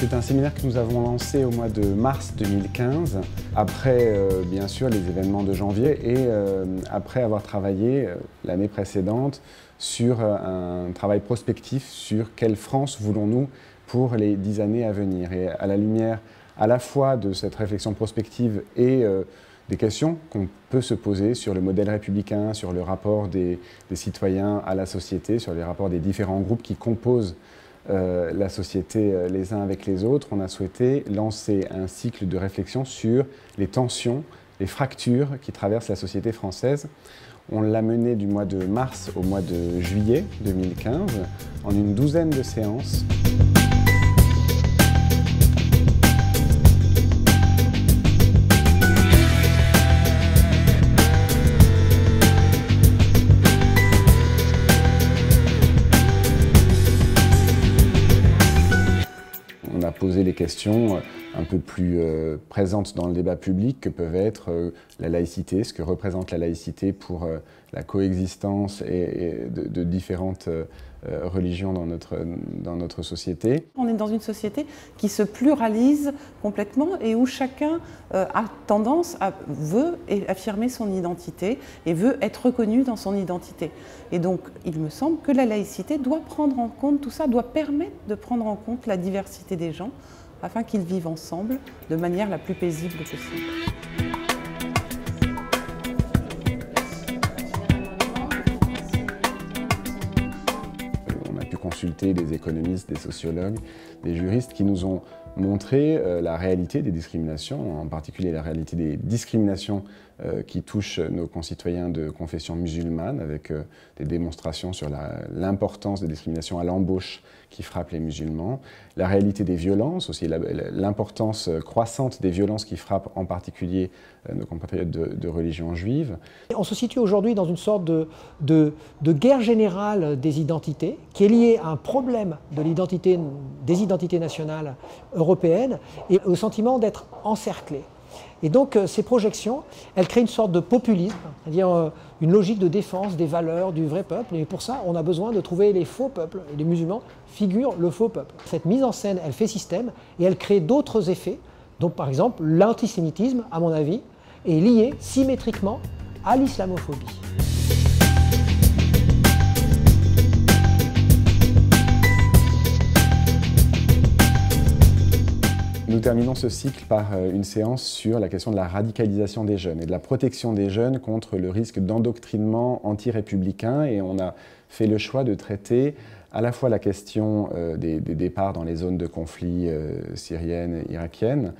C'est un séminaire que nous avons lancé au mois de mars 2015, après bien sûr les événements de janvier et après avoir travaillé l'année précédente sur un travail prospectif sur quelle France voulons-nous pour les 10 années à venir. Et à la lumière à la fois de cette réflexion prospective et des questions qu'on peut se poser sur le modèle républicain, sur le rapport des citoyens à la société, sur les rapports des différents groupes qui composent la société les uns avec les autres, on a souhaité lancer un cycle de réflexion sur les tensions, les fractures qui traversent la société française. On l'a mené du mois de mars au mois de juillet 2015 en une douzaine de séances. On a posé les questions un peu plus présentes dans le débat public que peuvent être la laïcité, ce que représente la laïcité pour la coexistence de différentes religions dans notre société. On est dans une société qui se pluralise complètement et où chacun a tendance veut affirmer son identité et veut être reconnu dans son identité. Et donc, il me semble que la laïcité doit prendre en compte tout ça, doit permettre de prendre en compte la diversité des gens afin qu'ils vivent ensemble de manière la plus paisible possible. Consulter des économistes, des sociologues, des juristes qui nous ont montré la réalité des discriminations, en particulier la réalité des discriminations qui touchent nos concitoyens de confession musulmane, avec des démonstrations sur l'importance des discriminations à l'embauche qui frappent les musulmans, la réalité des violences, aussi l'importance croissante des violences qui frappent en particulier nos compatriotes de religion juive. On se situe aujourd'hui dans une sorte de guerre générale des identités qui est liée à un problème de des identités nationales européennes et au sentiment d'être encerclé. Et donc ces projections, elles créent une sorte de populisme, c'est-à-dire une logique de défense des valeurs du vrai peuple. Et pour ça, on a besoin de trouver les faux peuples. Et les musulmans figurent le faux peuple. Cette mise en scène, elle fait système et elle crée d'autres effets. Donc par exemple, l'antisémitisme, à mon avis, est lié symétriquement à l'islamophobie. Nous terminons ce cycle par une séance sur la question de la radicalisation des jeunes et de la protection des jeunes contre le risque d'endoctrinement anti-républicain. Et on a fait le choix de traiter à la fois la question des départs dans les zones de conflit syriennes, irakiennes,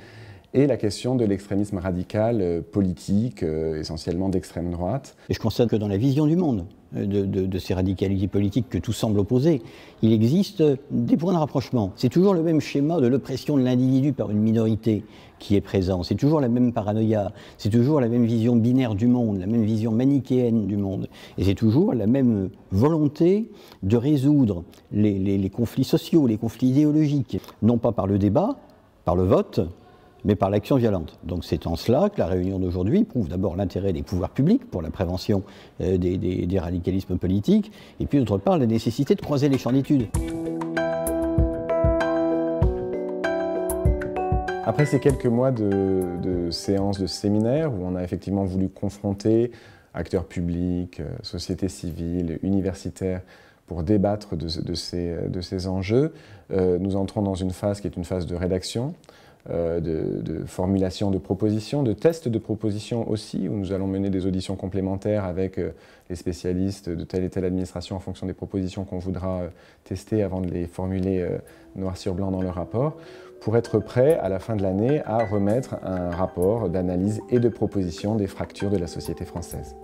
et la question de l'extrémisme radical politique, essentiellement d'extrême droite. Et je constate que dans la vision du monde de ces radicalités politiques que tout semble opposer, il existe des points de rapprochement. C'est toujours le même schéma de l'oppression de l'individu par une minorité qui est présent. C'est toujours la même paranoïa, c'est toujours la même vision binaire du monde, la même vision manichéenne du monde. Et c'est toujours la même volonté de résoudre les conflits sociaux, les conflits idéologiques, non pas par le débat, par le vote, mais par l'action violente. Donc c'est en cela que la réunion d'aujourd'hui prouve d'abord l'intérêt des pouvoirs publics pour la prévention des radicalismes politiques, et puis d'autre part la nécessité de croiser les champs d'études. Après ces quelques mois de séances, de séminaires, où on a effectivement voulu confronter acteurs publics, sociétés civiles, universitaires, pour débattre de ces enjeux, nous entrons dans une phase qui est une phase de rédaction, de formulation de propositions, de tests de propositions aussi, où nous allons mener des auditions complémentaires avec les spécialistes de telle et telle administration en fonction des propositions qu'on voudra tester avant de les formuler noir sur blanc dans le rapport, pour être prêt à la fin de l'année à remettre un rapport d'analyse et de proposition des fractures de la société française.